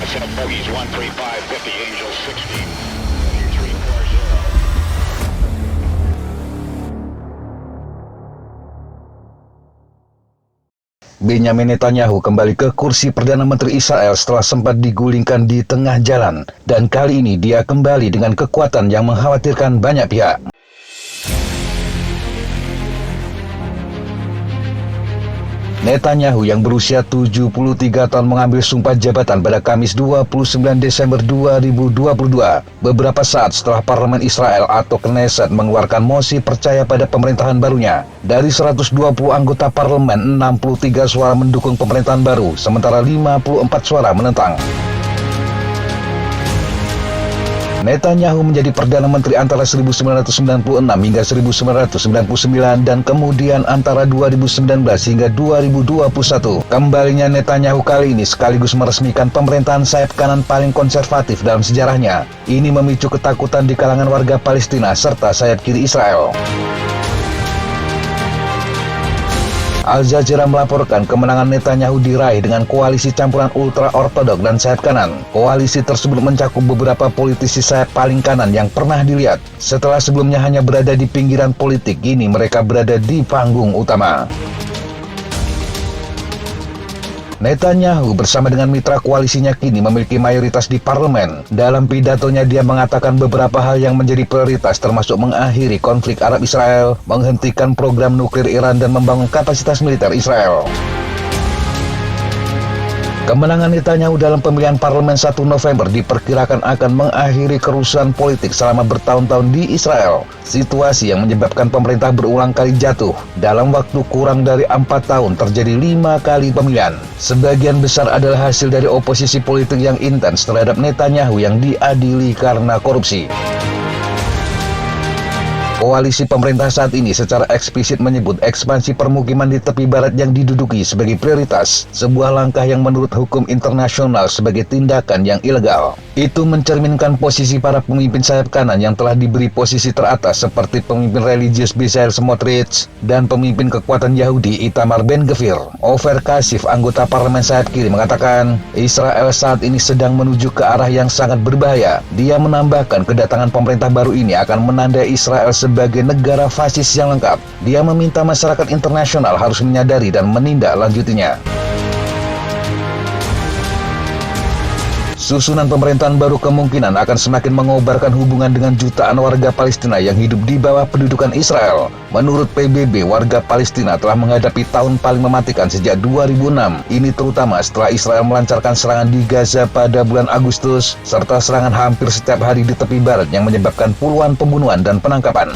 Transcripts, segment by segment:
Set bogeys 135, 50, Angel 60. Benyamin Netanyahu kembali ke kursi Perdana Menteri Israel setelah sempat digulingkan di tengah jalan. Dan kali ini dia kembali dengan kekuatan yang mengkhawatirkan banyak pihak. Netanyahu yang berusia 73 tahun mengambil sumpah jabatan pada Kamis 29 Desember 2022, beberapa saat setelah Parlemen Israel atau Knesset mengeluarkan mosi percaya pada pemerintahan barunya. Dari 120 anggota parlemen, 63 suara mendukung pemerintahan baru, sementara 54 suara menentang. Netanyahu menjadi Perdana Menteri antara 1996 hingga 1999 dan kemudian antara 2019 hingga 2021. Kembalinya Netanyahu kali ini sekaligus meresmikan pemerintahan sayap kanan paling konservatif dalam sejarahnya. Ini memicu ketakutan di kalangan warga Palestina serta sayap kiri Israel. Al Jazeera melaporkan kemenangan Netanyahu diraih dengan koalisi campuran ultra-ortodok dan sayap kanan. Koalisi tersebut mencakup beberapa politisi sayap paling kanan yang pernah dilihat. Setelah sebelumnya hanya berada di pinggiran politik, kini mereka berada di panggung utama. Netanyahu bersama dengan mitra koalisinya kini memiliki mayoritas di parlemen. Dalam pidatonya dia mengatakan beberapa hal yang menjadi prioritas termasuk mengakhiri konflik Arab-Israel, menghentikan program nuklir Iran dan membangun kapasitas militer Israel. Kemenangan Netanyahu dalam pemilihan parlemen 1 November diperkirakan akan mengakhiri kerusuhan politik selama bertahun-tahun di Israel. Situasi yang menyebabkan pemerintah berulang kali jatuh. Dalam waktu kurang dari 4 tahun terjadi 5 kali pemilihan. Sebagian besar adalah hasil dari oposisi politik yang intens terhadap Netanyahu yang diadili karena korupsi. Koalisi pemerintah saat ini secara eksplisit menyebut ekspansi permukiman di tepi barat yang diduduki sebagai prioritas, sebuah langkah yang menurut hukum internasional sebagai tindakan yang ilegal. Itu mencerminkan posisi para pemimpin sayap kanan yang telah diberi posisi teratas seperti pemimpin religius Bezalel Smotrich dan pemimpin kekuatan Yahudi Itamar Ben-Gvir. Ofer Kasif, anggota parlemen sayap kiri, mengatakan Israel saat ini sedang menuju ke arah yang sangat berbahaya. Dia menambahkan kedatangan pemerintah baru ini akan menandai Israel sebagai negara fasis yang lengkap. Dia meminta masyarakat internasional harus menyadari dan menindaklanjutinya. Susunan pemerintahan baru kemungkinan akan semakin mengobarkan hubungan dengan jutaan warga Palestina yang hidup di bawah pendudukan Israel. Menurut PBB, warga Palestina telah menghadapi tahun paling mematikan sejak 2006. Ini terutama setelah Israel melancarkan serangan di Gaza pada bulan Agustus, serta serangan hampir setiap hari di tepi barat yang menyebabkan puluhan pembunuhan dan penangkapan.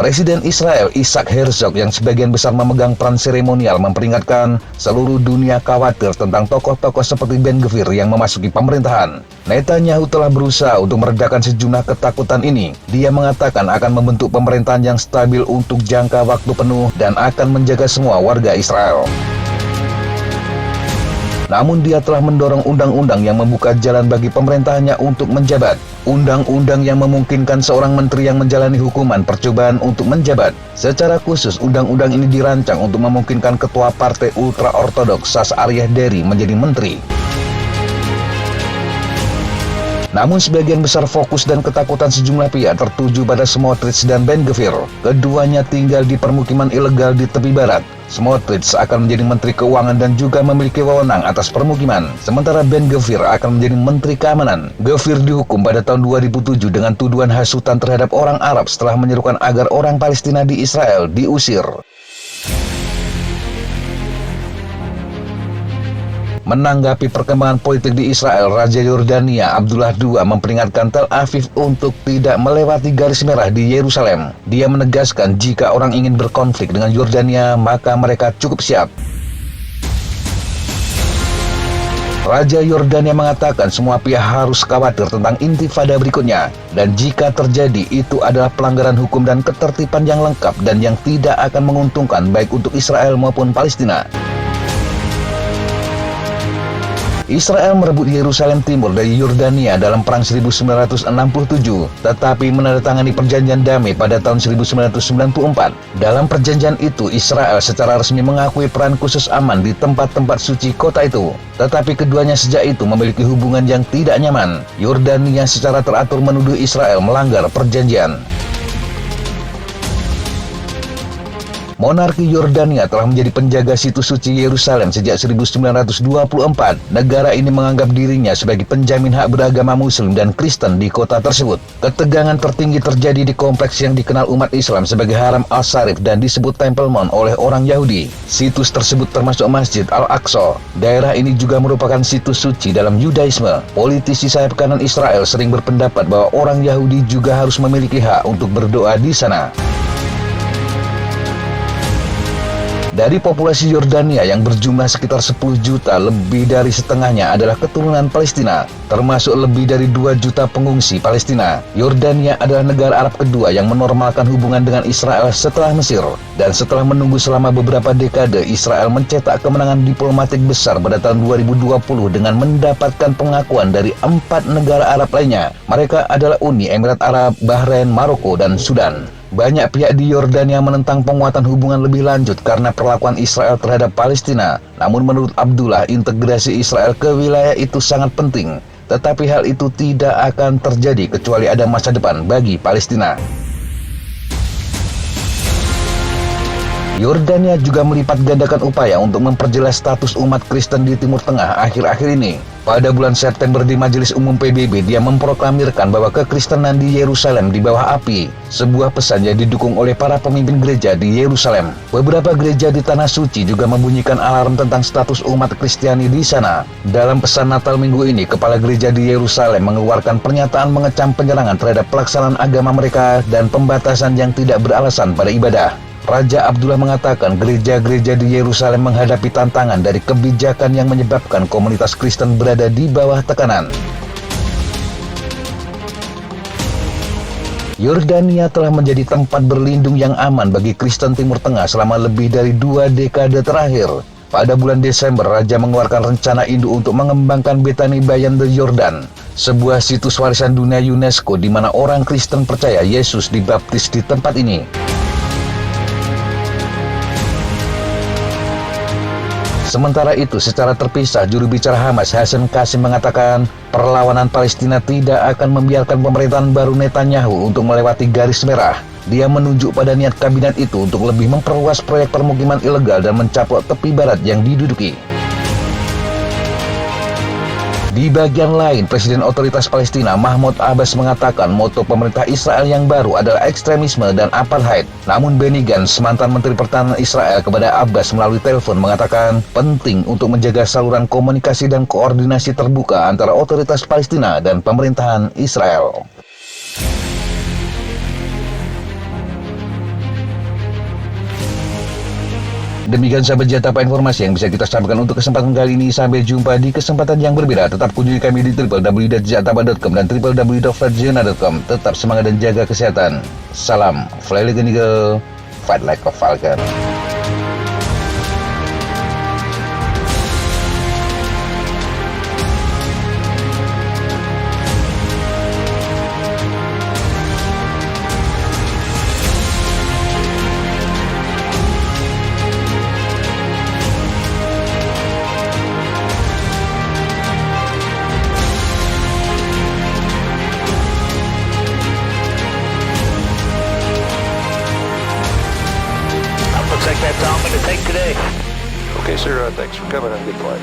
Presiden Israel Isaac Herzog yang sebagian besar memegang peran seremonial memperingatkan seluruh dunia khawatir tentang tokoh-tokoh seperti Ben-Gvir yang memasuki pemerintahan. Netanyahu telah berusaha untuk meredakan sejumlah ketakutan ini. Dia mengatakan akan membentuk pemerintahan yang stabil untuk jangka waktu penuh dan akan menjaga semua warga Israel. Namun dia telah mendorong undang-undang yang membuka jalan bagi pemerintahannya untuk menjabat. Undang-undang yang memungkinkan seorang menteri yang menjalani hukuman percobaan untuk menjabat. Secara khusus, undang-undang ini dirancang untuk memungkinkan ketua partai ultra-ortodoks Shas Aryeh Deri menjadi menteri. Namun sebagian besar fokus dan ketakutan sejumlah pihak tertuju pada Smotrich dan Ben-Gvir. Keduanya tinggal di permukiman ilegal di tepi barat. Smotrich akan menjadi Menteri Keuangan dan juga memiliki wewenang atas permukiman. Sementara Ben-Gvir akan menjadi Menteri Keamanan. Gvir dihukum pada tahun 2007 dengan tuduhan hasutan terhadap orang Arab setelah menyerukan agar orang Palestina di Israel diusir. Menanggapi perkembangan politik di Israel, Raja Yordania Abdullah II memperingatkan Tel Aviv untuk tidak melewati garis merah di Yerusalem. Dia menegaskan jika orang ingin berkonflik dengan Yordania, maka mereka cukup siap. Raja Yordania mengatakan semua pihak harus khawatir tentang intifada berikutnya, dan jika terjadi itu adalah pelanggaran hukum dan ketertiban yang lengkap dan yang tidak akan menguntungkan baik untuk Israel maupun Palestina. Israel merebut Yerusalem Timur dari Yordania dalam Perang 1967, tetapi menandatangani perjanjian damai pada tahun 1994. Dalam perjanjian itu, Israel secara resmi mengakui peran khusus aman di tempat-tempat suci kota itu. Tetapi keduanya sejak itu memiliki hubungan yang tidak nyaman. Yordania secara teratur menuduh Israel melanggar perjanjian. Monarki Yordania telah menjadi penjaga situs suci Yerusalem sejak 1924. Negara ini menganggap dirinya sebagai penjamin hak beragama Muslim dan Kristen di kota tersebut. Ketegangan tertinggi terjadi di kompleks yang dikenal umat Islam sebagai Haram Al-Sharif dan disebut Temple Mount oleh orang Yahudi. Situs tersebut termasuk Masjid Al-Aqsa. Daerah ini juga merupakan situs suci dalam Yudaisme. Politisi sayap kanan Israel sering berpendapat bahwa orang Yahudi juga harus memiliki hak untuk berdoa di sana. Dari populasi Yordania yang berjumlah sekitar 10 juta, lebih dari setengahnya adalah keturunan Palestina, termasuk lebih dari 2 juta pengungsi Palestina. Yordania adalah negara Arab kedua yang menormalkan hubungan dengan Israel setelah Mesir. Dan setelah menunggu selama beberapa dekade, Israel mencetak kemenangan diplomatik besar pada tahun 2020 dengan mendapatkan pengakuan dari 4 negara Arab lainnya. Mereka adalah Uni Emirat Arab, Bahrain, Maroko, dan Sudan. Banyak pihak di Yordania menentang penguatan hubungan lebih lanjut karena perlakuan Israel terhadap Palestina. Namun menurut Abdullah, integrasi Israel ke wilayah itu sangat penting. Tetapi hal itu tidak akan terjadi kecuali ada masa depan bagi Palestina. Yordania juga melipat gandakan upaya untuk memperjelas status umat Kristen di Timur Tengah akhir-akhir ini. Pada bulan September di Majelis Umum PBB, dia memproklamirkan bahwa kekristenan di Yerusalem di bawah api. Sebuah pesan yang didukung oleh para pemimpin gereja di Yerusalem. Beberapa gereja di Tanah Suci juga membunyikan alarm tentang status umat Kristiani di sana. Dalam pesan Natal minggu ini, kepala gereja di Yerusalem mengeluarkan pernyataan mengecam penyerangan terhadap pelaksanaan agama mereka dan pembatasan yang tidak beralasan pada ibadah. Raja Abdullah mengatakan gereja-gereja di Yerusalem menghadapi tantangan dari kebijakan yang menyebabkan komunitas Kristen berada di bawah tekanan. Yordania telah menjadi tempat berlindung yang aman bagi Kristen Timur Tengah selama lebih dari 2 dekade terakhir. Pada bulan Desember, Raja mengeluarkan rencana induk untuk mengembangkan Bethany Beyond the Jordan, sebuah situs warisan dunia UNESCO di mana orang Kristen percaya Yesus dibaptis di tempat ini. Sementara itu, secara terpisah, juru bicara Hamas Hassan Qasim mengatakan perlawanan Palestina tidak akan membiarkan pemerintahan baru Netanyahu untuk melewati garis merah. Dia menunjuk pada niat kabinet itu untuk lebih memperluas proyek permukiman ilegal dan mencaplok tepi barat yang diduduki. Di bagian lain, Presiden Otoritas Palestina Mahmud Abbas mengatakan moto pemerintah Israel yang baru adalah ekstremisme dan apartheid. Namun Benny Gantz, mantan Menteri Pertahanan Israel, kepada Abbas melalui telepon mengatakan penting untuk menjaga saluran komunikasi dan koordinasi terbuka antara otoritas Palestina dan pemerintahan Israel. Demikian sahabat Jatapa informasi yang bisa kita sampaikan untuk kesempatan kali ini. Sampai jumpa di kesempatan yang berbeda. Tetap kunjungi kami di www.jatapa.com dan www.flatjena.com. Tetap semangat dan jaga kesehatan. Salam Fly Like an Eagle, Fight Like a Falcon. Looks like that's all I'm going to take today. Okay, sir. Thanks for coming on. Good flight.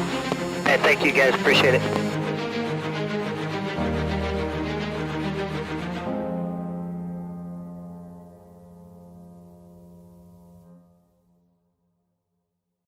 And thank you guys. Appreciate it.